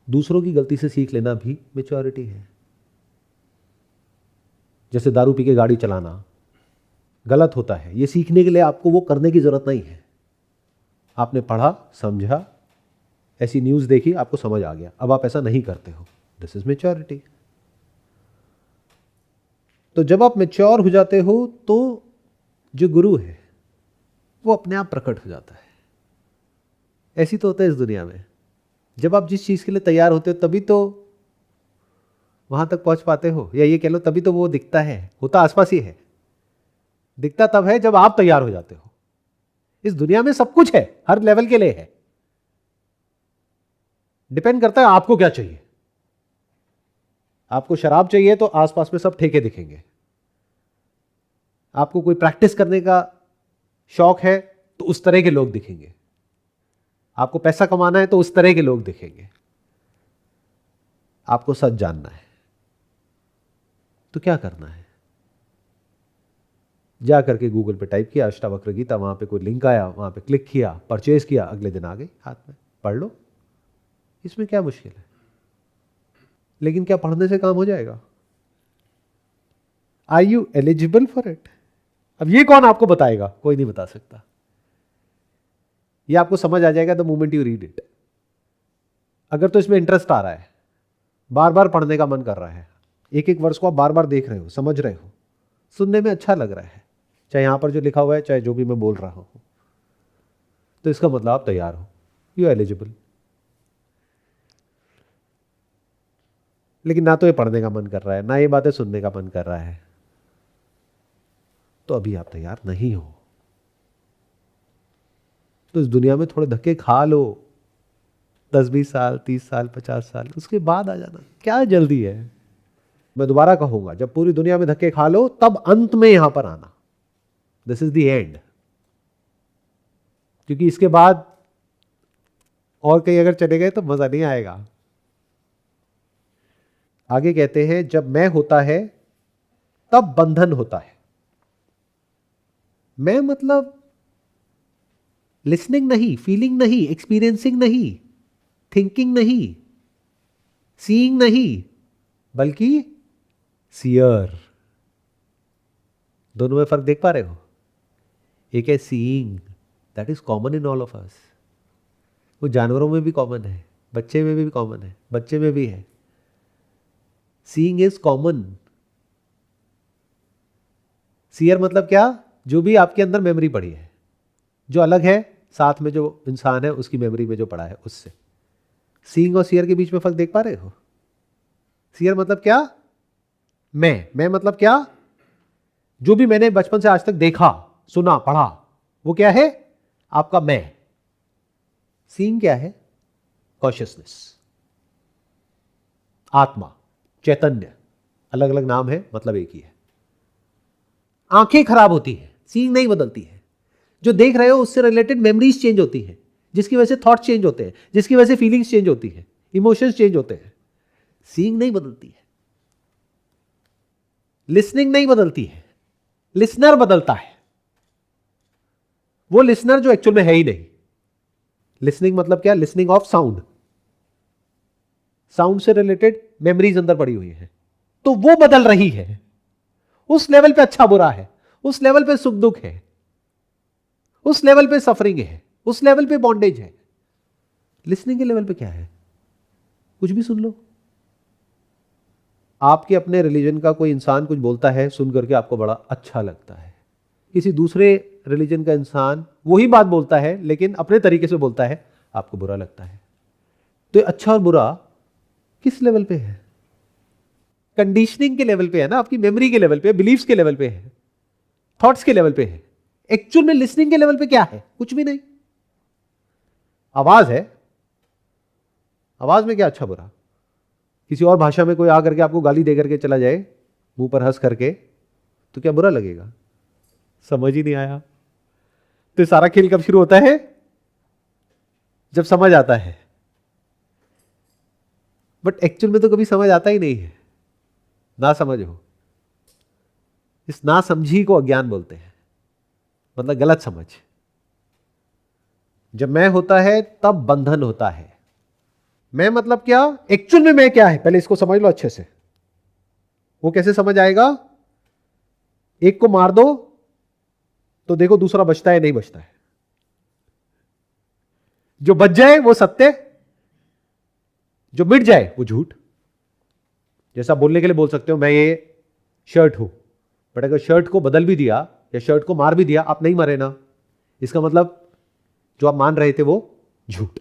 दूसरों की गलती से सीख लेना भी मैच्योरिटी है। जैसे दारू पी के गाड़ी चलाना गलत होता है, ये सीखने के लिए आपको वो करने की जरूरत नहीं है। आपने पढ़ा, समझा, ऐसी न्यूज़ देखी, आपको समझ आ गया, अब आप ऐसा नहीं करते हो, दिस इज मैच्योरिटी। तो जब आप मैच्योर हो जाते हो तो जो गुरु है वो अपने आप प्रकट हो जाता है। ऐसी तो होता है इस दुनिया में, जब आप जिस चीज़ के लिए तैयार होते हो तभी तो वहां तक पहुंच पाते हो, या ये कह लो तभी तो वो दिखता है, होता आसपास ही है। दिखता तब है जब आप तैयार हो जाते हो। इस दुनिया में सब कुछ है, हर लेवल के लिए है, डिपेंड करता है आपको क्या चाहिए। आपको शराब चाहिए तो आसपास में सब ठेके दिखेंगे। आपको कोई प्रैक्टिस करने का शौक है तो उस तरह के लोग दिखेंगे। आपको पैसा कमाना है तो उस तरह के लोग दिखेंगे। आपको सच जानना है तो क्या करना है? जा करके गूगल पे टाइप किया अष्टावक्र गीता, वहां पे कोई लिंक आया, वहां पे क्लिक किया, परचेज किया, अगले दिन आ गई हाथ में, पढ़ लो। इसमें क्या मुश्किल है? लेकिन क्या पढ़ने से काम हो जाएगा? Are you eligible for it? अब ये कौन आपको बताएगा? कोई नहीं बता सकता। ये आपको समझ आ जाएगा the moment you read it. अगर तो इसमें इंटरेस्ट आ रहा है, बार बार पढ़ने का मन कर रहा है, एक एक वर्ष को आप बार बार देख रहे हो, समझ रहे हो, सुनने में अच्छा लग रहा है, चाहे यहां पर जो लिखा हुआ है, चाहे जो भी मैं बोल रहा हूं, तो इसका मतलब आप तैयार हो, यू एलिजिबल। लेकिन ना तो ये पढ़ने का मन कर रहा है, ना ये बातें सुनने का मन कर रहा है, तो अभी आप तैयार नहीं हो। तो इस दुनिया में थोड़े धक्के खा लो, 10-20 साल, 30 साल, 50 साल, उसके बाद आ जाना, क्या जल्दी है? मैं दोबारा कहूंगा, जब पूरी दुनिया में धक्के खा लो तब अंत में यहां पर आना, दिस इज द एंड। क्योंकि इसके बाद और कहीं अगर चले गए तो मजा नहीं आएगा। आगे कहते हैं जब मैं होता है तब बंधन होता है। मैं मतलब लिसनिंग नहीं, फीलिंग नहीं, एक्सपीरियंसिंग नहीं, थिंकिंग नहीं, सीइंग नहीं, बल्कि सीयर। दोनों में फर्क देख पा रहे हो? एक है seeing, that is common in all of us. वो जानवरों में भी कॉमन है, बच्चे में भी कॉमन है, बच्चे में भी है। Seeing is common. सीयर मतलब क्या? जो भी आपके अंदर मेमोरी पड़ी है, जो अलग है, साथ में जो इंसान है उसकी मेमोरी में जो पड़ा है उससे। सीइंग और सीयर के बीच में फर्क देख पा रहे हो? सीयर मतलब क्या? मैं मतलब क्या? जो भी मैंने बचपन से आज तक देखा, सुना, पढ़ा, वो क्या है? आपका मैं। सीइंग क्या है? कॉन्शियसनेस, आत्मा, चैतन्य। अलग अलग नाम है, मतलब एक ही है। आंखें खराब होती है, सीइंग नहीं बदलती है। जो देख रहे हो उससे रिलेटेड मेमोरीज चेंज होती है, जिसकी वजह से थॉट चेंज होते हैं, जिसकी वजह से फीलिंग्स चेंज होती है, इमोशंस चेंज होते हैं। सीइंग नहीं बदलती है। लिसनिंग नहीं बदलती है, लिसनर बदलता है। वो लिसनर जो एक्चुअल में है ही नहीं। लिसनिंग मतलब क्या? लिसनिंग ऑफ साउंड, साउंड से रिलेटेड मेमोरीज अंदर पड़ी हुई है, तो वो बदल रही है। उस लेवल पे अच्छा बुरा है, उस लेवल पे सुख दुख है, उस लेवल पे सफरिंग है, उस लेवल पे बॉन्डेज है। लिसनिंग के लेवल पे क्या है? कुछ भी सुन लो। आपके अपने रिलीजन का कोई इंसान कुछ बोलता है, सुन करके आपको बड़ा अच्छा लगता है। किसी दूसरे रिलीजन का इंसान वही बात बोलता है लेकिन अपने तरीके से बोलता है, आपको बुरा लगता है। तो अच्छा और बुरा किस लेवल पे है? कंडीशनिंग के लेवल पे है ना, आपकी मेमोरी के लेवल पे, बिलीफ्स के लेवल पे है, थॉट्स के लेवल पे है। एक्चुअल में लिसनिंग के लेवल पे क्या है? कुछ भी नहीं। आवाज है, आवाज में क्या अच्छा बुरा? किसी और भाषा में कोई आकर के आपको गाली दे करके चला जाए, मुंह पर हंस करके, तो क्या बुरा लगेगा? समझ ही नहीं आया। तो सारा खेल कब शुरू होता है? जब समझ आता है। बट एक्चुअल में तो कभी समझ आता ही नहीं है। ना समझ हो। इस ना समझी को अज्ञान बोलते हैं, मतलब गलत समझ। जब मैं होता है तब बंधन होता है। मैं मतलब क्या, एक्चुअल में मैं क्या है, पहले इसको समझ लो अच्छे से। वो कैसे समझ आएगा? एक को मार दो तो देखो दूसरा बचता है नहीं बचता है। जो बच जाए वो सत्य, जो मिट जाए वो झूठ। जैसा बोलने के लिए बोल सकते हो मैं ये शर्ट हूं, बट अगर शर्ट को बदल भी दिया या शर्ट को मार भी दिया, आप नहीं मरे ना, इसका मतलब जो आप मान रहे थे वो झूठ।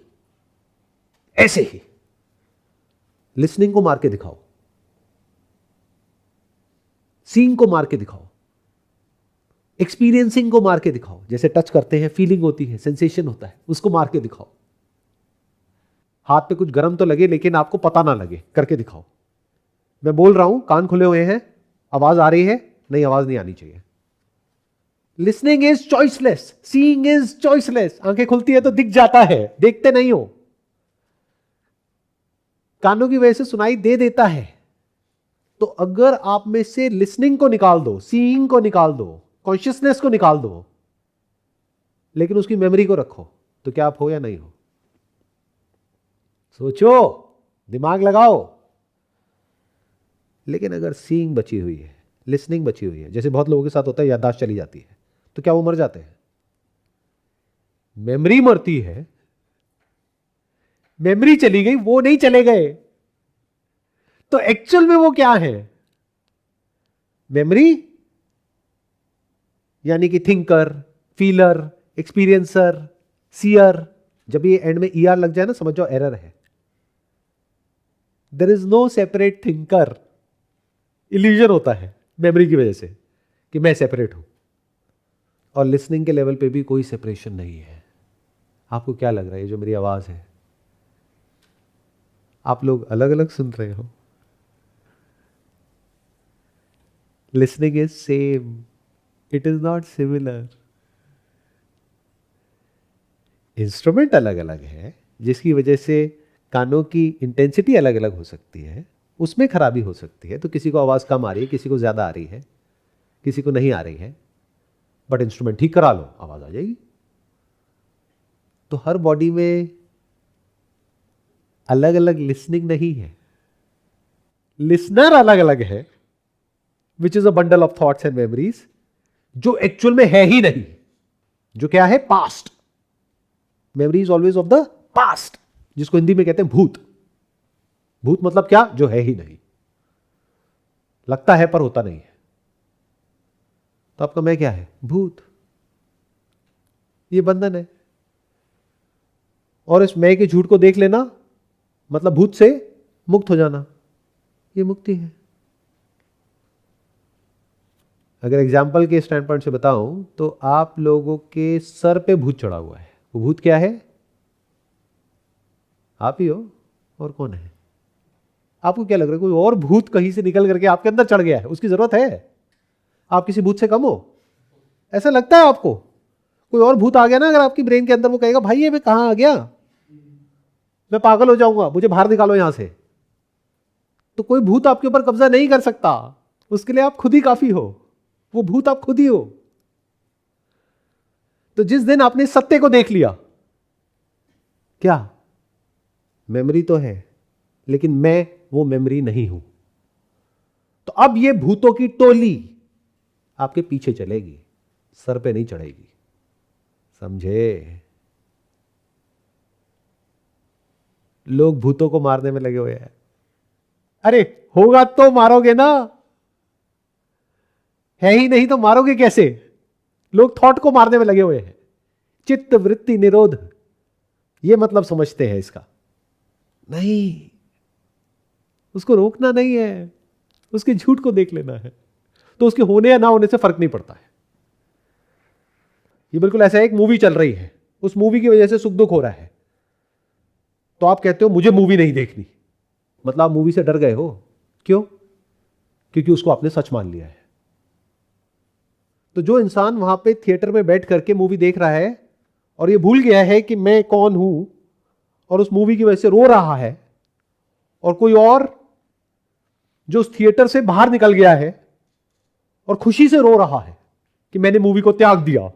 ऐसे ही लिसनिंग को मार के दिखाओ, सीइंग को मार के दिखाओ, एक्सपीरियंसिंग को मार के दिखाओ। जैसे टच करते हैं, फीलिंग होती है, सेंसेशन होता है, उसको मार के दिखाओ। हाथ पे कुछ गर्म तो लगे लेकिन आपको पता ना लगे, करके दिखाओ। मैं बोल रहा हूं, कान खुले हुए हैं, आवाज आ रही है? नहीं, आवाज नहीं आनी चाहिए। Listening is choiceless, seeing is choiceless. आंखें खुलती है तो दिख जाता है, देखते नहीं हो। कानों की वजह से सुनाई दे देता है। तो अगर आप में से लिसनिंग को निकाल दो, सीइंग को निकाल दो, कॉन्शियसनेस को निकाल दो, लेकिन उसकी मेमोरी को रखो, तो क्या आप हो या नहीं हो? सोचो, दिमाग लगाओ। लेकिन अगर सीइंग बची हुई है, लिसनिंग बची हुई है, जैसे बहुत लोगों के साथ होता है, याददाश्त चली जाती है, तो क्या वो मर जाते हैं? मेमोरी मरती है, मेमोरी चली गई, वो नहीं चले गए। तो एक्चुअल में वो क्या है? मेमोरी यानी कि थिंकर, फीलर, एक्सपीरियंसर, सीयर। जब ये एंड में ईआर लग जाए ना, समझ जाओ एरर है। There is no separate thinker. Illusion होता है मेमोरी की वजह से कि मैं सेपरेट हूं। और लिसनिंग के लेवल पे भी कोई सेपरेशन नहीं है। आपको क्या लग रहा है, ये जो मेरी आवाज है, आप लोग अलग अलग सुन रहे हो? Listening is same, it is not similar. Instrument अलग अलग है, जिसकी वजह से कानों की इंटेंसिटी अलग अलग हो सकती है, उसमें खराबी हो सकती है। तो किसी को आवाज कम आ रही है, किसी को ज्यादा आ रही है, किसी को नहीं आ रही है, बट इंस्ट्रूमेंट ठीक करा लो, आवाज आ जाएगी। तो हर बॉडी में अलग अलग लिसनिंग नहीं है, लिसनर अलग अलग है, which is a bundle of thoughts and memories, जो एक्चुअल में है ही नहीं। जो क्या है? Past. Memory is always of the past, जिसको हिंदी में कहते हैं भूत। भूत मतलब क्या? जो है ही नहीं, लगता है पर होता नहीं है। तो आपका मैं क्या है? भूत। ये बंधन है। और इस मैं के झूठ को देख लेना मतलब भूत से मुक्त हो जाना, ये मुक्ति है। अगर एग्जाम्पल के स्टैंड पॉइंट से बताऊं तो आप लोगों के सर पे भूत चढ़ा हुआ है। वो भूत क्या है? आप ही हो, और कौन है? आपको क्या लग रहा है कोई और भूत कहीं से निकल करके आपके अंदर चढ़ गया है? उसकी जरूरत है? आप किसी भूत से कम हो? ऐसा लगता है आपको? कोई और भूत आ गया ना अगर आपकी ब्रेन के अंदर, वो कहेगा भाई ये मैं कहां आ गया, मैं पागल हो जाऊंगा, मुझे बाहर निकालो यहां से। तो कोई भूत आपके ऊपर कब्जा नहीं कर सकता, उसके लिए आप खुद ही काफी हो। वो भूत आप खुद ही हो। तो जिस दिन आपने सत्य को देख लिया, क्या मेमोरी तो है लेकिन मैं वो मेमोरी नहीं हूं, तो अब ये भूतों की टोली आपके पीछे चलेगी, सर पे नहीं चढ़ेगी। समझे? लोग भूतों को मारने में लगे हुए हैं। अरे होगा तो मारोगे ना, है ही नहीं तो मारोगे कैसे? लोग थॉट को मारने में लगे हुए हैं। चित्त वृत्ति निरोध, ये मतलब समझते हैं इसका। नहीं, उसको रोकना नहीं है, उसके झूठ को देख लेना है। तो उसके होने या ना होने से फर्क नहीं पड़ता है। ये बिल्कुल ऐसा है, एक मूवी चल रही है, उस मूवी की वजह से सुख दुख हो रहा है, तो आप कहते हो मुझे मूवी नहीं देखनी, मतलब आप मूवी से डर गए हो। क्यों? क्योंकि उसको आपने सच मान लिया है। तो जो इंसान वहां पे थिएटर में बैठ करके मूवी देख रहा है और ये भूल गया है कि मैं कौन हूं, और उस मूवी की वजह से रो रहा है, और कोई और जो उस थिएटर से बाहर निकल गया है और खुशी से रो रहा है कि मैंने मूवी को त्याग दिया,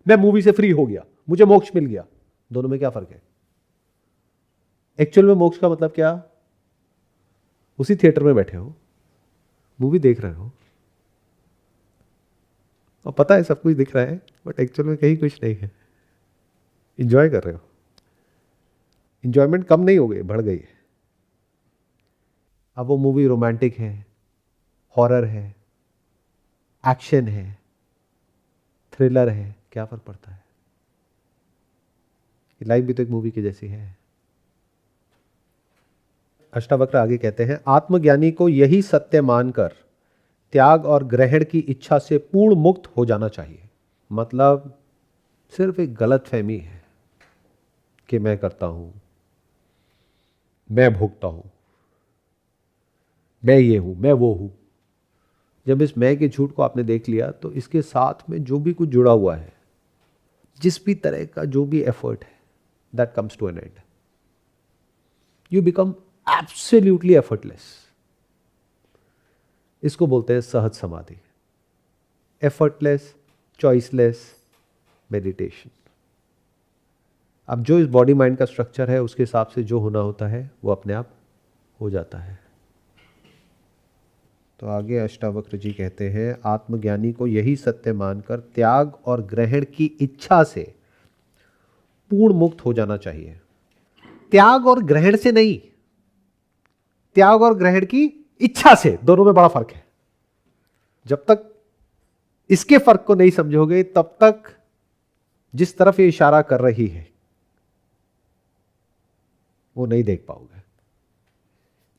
मैं मूवी से फ्री हो गया, मुझे मोक्ष मिल गया। दोनों में क्या फर्क है? एक्चुअल में मोक्ष का मतलब क्या? उसी थिएटर में बैठे हो, मूवी देख रहे हो और पता है सब कुछ दिख रहा है, बट एक्चुअल में कहीं कुछ नहीं है। इंजॉय कर रहे हो। इंजॉयमेंट कम नहीं हो गई, बढ़ गई है। अब वो मूवी रोमांटिक है, हॉरर है, एक्शन है, थ्रिलर है, क्या फर्क पड़ता है? लाइफ भी तो एक मूवी की जैसी है। अष्टावक्र आगे कहते हैं, आत्मज्ञानी को यही सत्य मानकर त्याग और ग्रहण की इच्छा से पूर्ण मुक्त हो जाना चाहिए। मतलब सिर्फ एक गलत फहमी है कि मैं करता हूं, मैं भोगता हूं, मैं ये हूं, मैं वो हूं। जब इस मैं के झूठ को आपने देख लिया तो इसके साथ में जो भी कुछ जुड़ा हुआ है, जिस भी तरह का जो भी एफर्ट है, that comes to an end. You become absolutely effortless. इसको बोलते हैं सहज समाधि, एफर्टलेस, चॉइसलेस मेडिटेशन। अब जो इस बॉडी माइंड का स्ट्रक्चर है उसके हिसाब से जो होना होता है वो अपने आप हो जाता है। तो आगे अष्टावक्र जी कहते हैं, आत्मज्ञानी को यही सत्य मानकर त्याग और ग्रहण की इच्छा से पूर्ण मुक्त हो जाना चाहिए। त्याग और ग्रहण से नहीं, त्याग और ग्रहण की इच्छा से, दोनों में बड़ा फर्क है। जब तक इसके फर्क को नहीं समझोगे तब तक जिस तरफ ये इशारा कर रही है वो नहीं देख पाओगे।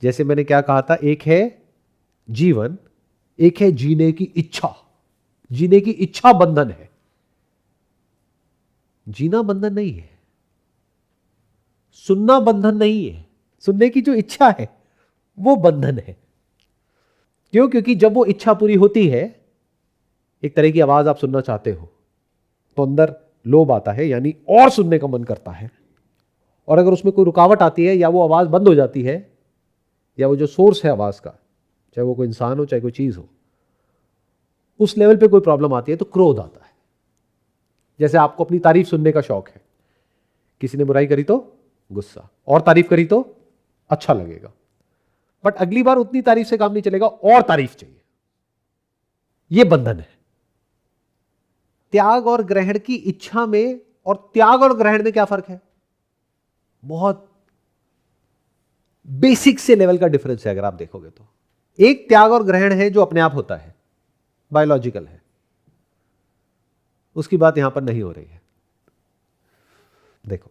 जैसे मैंने क्या कहा था, एक है जीवन, एक है जीने की इच्छा। जीने की इच्छा बंधन है, जीना बंधन नहीं है। सुनना बंधन नहीं है, सुनने की जो इच्छा है वो बंधन है। क्यों? क्योंकि जब वो इच्छा पूरी होती है, एक तरह की आवाज आप सुनना चाहते हो तो अंदर लोभ आता है, यानी और सुनने का मन करता है। और अगर उसमें कोई रुकावट आती है या वो आवाज बंद हो जाती है, या वो जो सोर्स है आवाज का, चाहे वो कोई इंसान हो चाहे कोई चीज हो, उस लेवल पे कोई प्रॉब्लम आती है तो क्रोध आता है। जैसे आपको अपनी तारीफ सुनने का शौक है, किसी ने बुराई करी तो गुस्सा, और तारीफ करी तो अच्छा लगेगा, बट अगली बार उतनी तारीफ से काम नहीं चलेगा, और तारीफ चाहिए। यह बंधन है। त्याग और ग्रहण की इच्छा में और त्याग और ग्रहण में क्या फर्क है? बहुत बेसिक से लेवल का डिफरेंस है। अगर आप देखोगे तो एक त्याग और ग्रहण है जो अपने आप होता है, बायोलॉजिकल है, उसकी बात यहां पर नहीं हो रही है। देखो,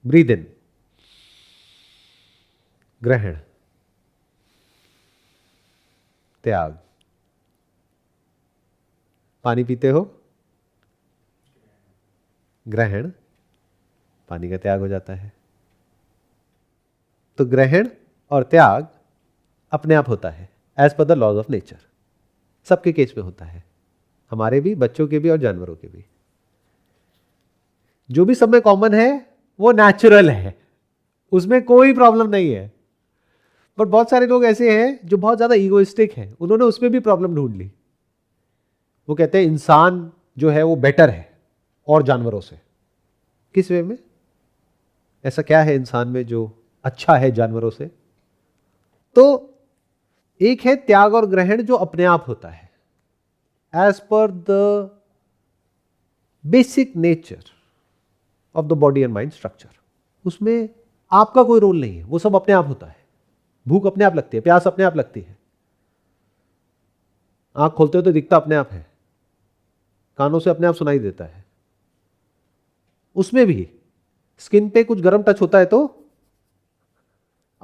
ब्रीद इन, ग्रहण, त्याग। पानी पीते हो, ग्रहण, पानी का त्याग हो जाता है। तो ग्रहण और त्याग अपने आप होता है, as per the laws of nature. सबके केस में होता है, हमारे भी, बच्चों के भी और जानवरों के भी। जो भी सब में कॉमन है वो नेचुरल है, उसमें कोई प्रॉब्लम नहीं है। बट बहुत सारे लोग ऐसे हैं जो बहुत ज्यादा ईगोइस्टिक हैं, उन्होंने उसमें भी प्रॉब्लम ढूंढ ली। वो कहते हैं इंसान जो है वो बेटर है और जानवरों से। किस वे में? ऐसा क्या है इंसान में जो अच्छा है जानवरों से? तो एक है त्याग और ग्रहण जो अपने आप होता है, as per the basic nature of the body and mind structure. उसमें आपका कोई रोल नहीं है, वो सब अपने आप होता है। भूख अपने आप लगती है, प्यास अपने आप लगती है, आंख खोलते हो तो दिखता अपने आप है, कानों से अपने आप सुनाई देता है। उसमें भी स्किन पे कुछ गर्म टच होता है तो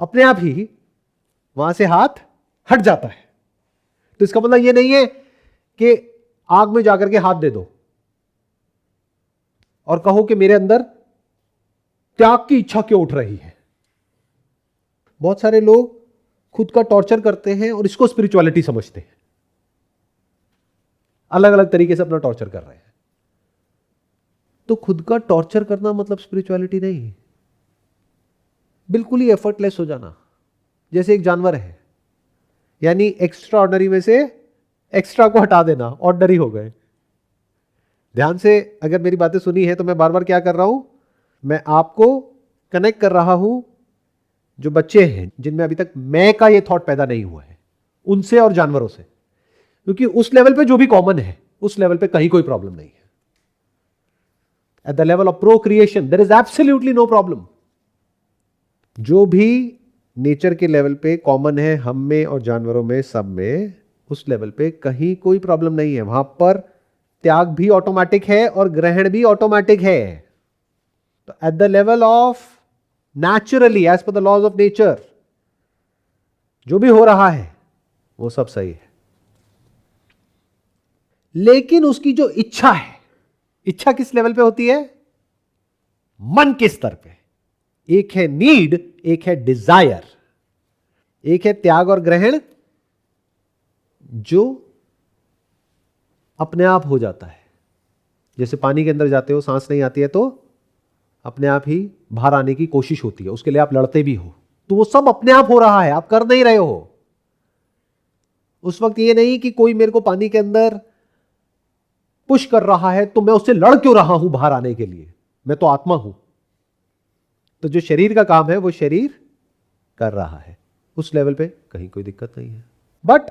अपने आप ही वहां से हाथ हट जाता है। तो इसका मतलब यह नहीं है कि आग में जाकर के हाथ दे दो और कहो कि मेरे अंदर त्याग की इच्छा क्यों उठ रही है। बहुत सारे लोग खुद का टॉर्चर करते हैं और इसको स्पिरिचुअलिटी समझते हैं, अलग अलग तरीके से अपना टॉर्चर कर रहे हैं। तो खुद का टॉर्चर करना मतलब स्पिरिचुअलिटी नहीं, बिल्कुल ही एफर्टलेस हो जाना। जैसे एक जानवर है, यानी एक्स्ट्रा ऑर्डिनरी में से एक्स्ट्रा को हटा देना, ऑर्डिनरी हो गए। ध्यान से अगर मेरी बातें सुनी है तो मैं बार बार क्या कर रहा हूं, मैं आपको कनेक्ट कर रहा हूं जो बच्चे हैं जिनमें अभी तक मैं का ये थॉट पैदा नहीं हुआ है, उनसे और जानवरों से, क्योंकि उस लेवल पे जो भी कॉमन है उस लेवल पे कहीं कोई प्रॉब्लम नहीं है। At the level of procreation there is absolutely no problem. जो भी नेचर के लेवल पे कॉमन है हम में और जानवरों में, सब में, उस लेवल पे कहीं कोई प्रॉब्लम नहीं है। वहां पर त्याग भी ऑटोमेटिक है और ग्रहण भी ऑटोमेटिक है। तो at the level of naturally as per the laws of nature जो भी हो रहा है वो सब सही है। लेकिन उसकी जो इच्छा है, इच्छा किस लेवल पे होती है? मन के स्तर पे। एक है नीड, एक है डिजायर। एक है त्याग और ग्रहण जो अपने आप हो जाता है। जैसे पानी के अंदर जाते हो, सांस नहीं आती है तो अपने आप ही बाहर आने की कोशिश होती है, उसके लिए आप लड़ते भी हो, तो वो सब अपने आप हो रहा है, आप कर नहीं रहे हो। उस वक्त ये नहीं कि कोई मेरे को पानी के अंदर पुश कर रहा है तो मैं उससे लड़ क्यों रहा हूं बाहर आने के लिए, मैं तो आत्मा हूं। तो जो शरीर का काम है वो शरीर कर रहा है, उस लेवल पे कहीं कोई दिक्कत नहीं है। बट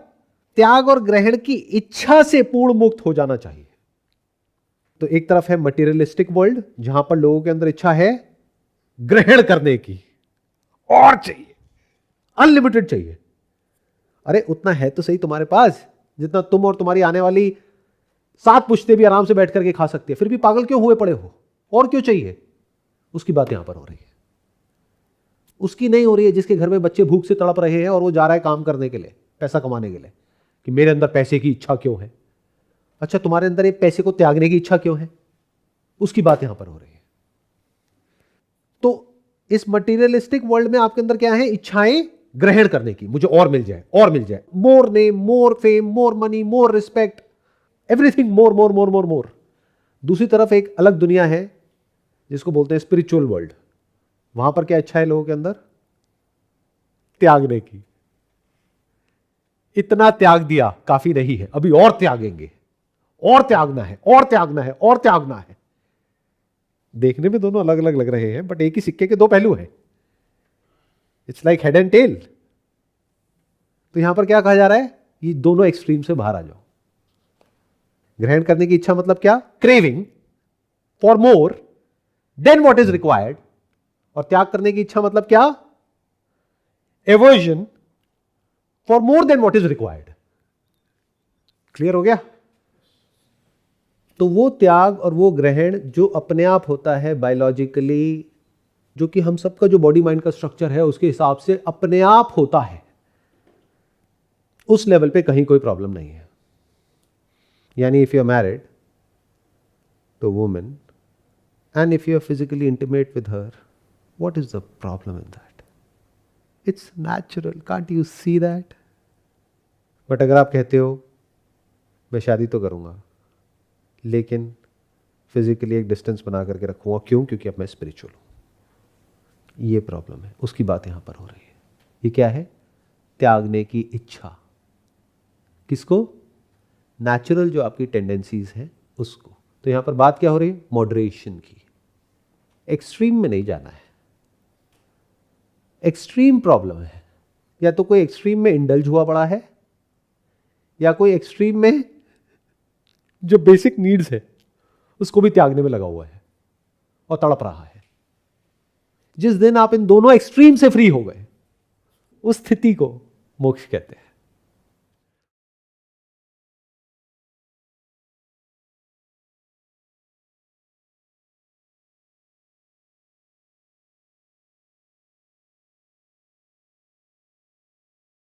त्याग और ग्रहण की इच्छा से पूर्ण मुक्त हो जाना चाहिए। तो एक तरफ है मटेरियलिस्टिक वर्ल्ड जहां पर लोगों के अंदर इच्छा है ग्रहण करने की, और चाहिए, अनलिमिटेड चाहिए। अरे उतना है तो सही तुम्हारे पास जितना तुम और तुम्हारी आने वाली 7 पुश्ते भी आराम से बैठ करके खा सकती है, फिर भी पागल क्यों हुए पड़े हो, और क्यों चाहिए? उसकी बात यहां पर हो रही है। उसकी नहीं हो रही है जिसके घर में बच्चे भूख से तड़प रहे हैं और वो जा रहा है काम करने के लिए, पैसा कमाने के लिए, कि मेरे अंदर पैसे की इच्छा क्यों है। अच्छा, तुम्हारे अंदर एक पैसे को त्यागने की इच्छा क्यों है, उसकी बात यहां पर हो रही है। तो इस मटेरियलिस्टिक वर्ल्ड में आपके अंदर क्या है? इच्छाएं ग्रहण करने की, मुझे और मिल जाए, और मिल जाए, more name, more fame, more money, more respect, everything more more more more more. दूसरी तरफ एक अलग दुनिया है जिसको बोलते हैं स्पिरिचुअल वर्ल्ड। वहां पर क्या इच्छा है लोगों के अंदर? त्यागने की। इतना त्याग दिया काफी नहीं है, अभी और त्यागेंगे, और त्यागना है, और त्यागना है, और त्यागना है। देखने में दोनों अलग अलग लग रहे हैं बट एक ही सिक्के के दो पहलू हैं। It's like head and tail. तो यहां पर क्या कहा जा रहा है? ये दोनों एक्सट्रीम से बाहर आ जाओ। ग्रहण करने की इच्छा मतलब क्या? Craving for more than what is required. और त्याग करने की इच्छा मतलब क्या? Aversion for more than what is required. Clear हो गया? तो वो त्याग और वो ग्रहण जो अपने आप होता है बायोलॉजिकली, जो कि हम सबका जो बॉडी माइंड का स्ट्रक्चर है उसके हिसाब से अपने आप होता है, उस लेवल पे कहीं कोई प्रॉब्लम नहीं है। यानी if you are married to women and if you are physically intimate with her, what is the problem in that? It's natural, can't you see that? But अगर आप कहते हो मैं शादी तो करूंगा लेकिन फिजिकली एक डिस्टेंस बना करके रखूंगा, क्यों? क्योंकि अब मैं स्पिरिचुअल हूं, ये प्रॉब्लम है, उसकी बात यहां पर हो रही है। ये क्या है? त्यागने की इच्छा। किसको? नेचुरल जो आपकी टेंडेंसीज हैं उसको। तो यहां पर बात क्या हो रही है? मॉडरेशन की। एक्सट्रीम में नहीं जाना है। एक्सट्रीम प्रॉब्लम है, या तो कोई एक्सट्रीम में इंडल्ज हुआ पड़ा है, या कोई एक्सट्रीम में जो बेसिक नीड्स है उसको भी त्यागने में लगा हुआ है और तड़प रहा है। जिस दिन आप इन दोनों एक्सट्रीम से फ्री हो गए, उस स्थिति को मोक्ष कहते हैं।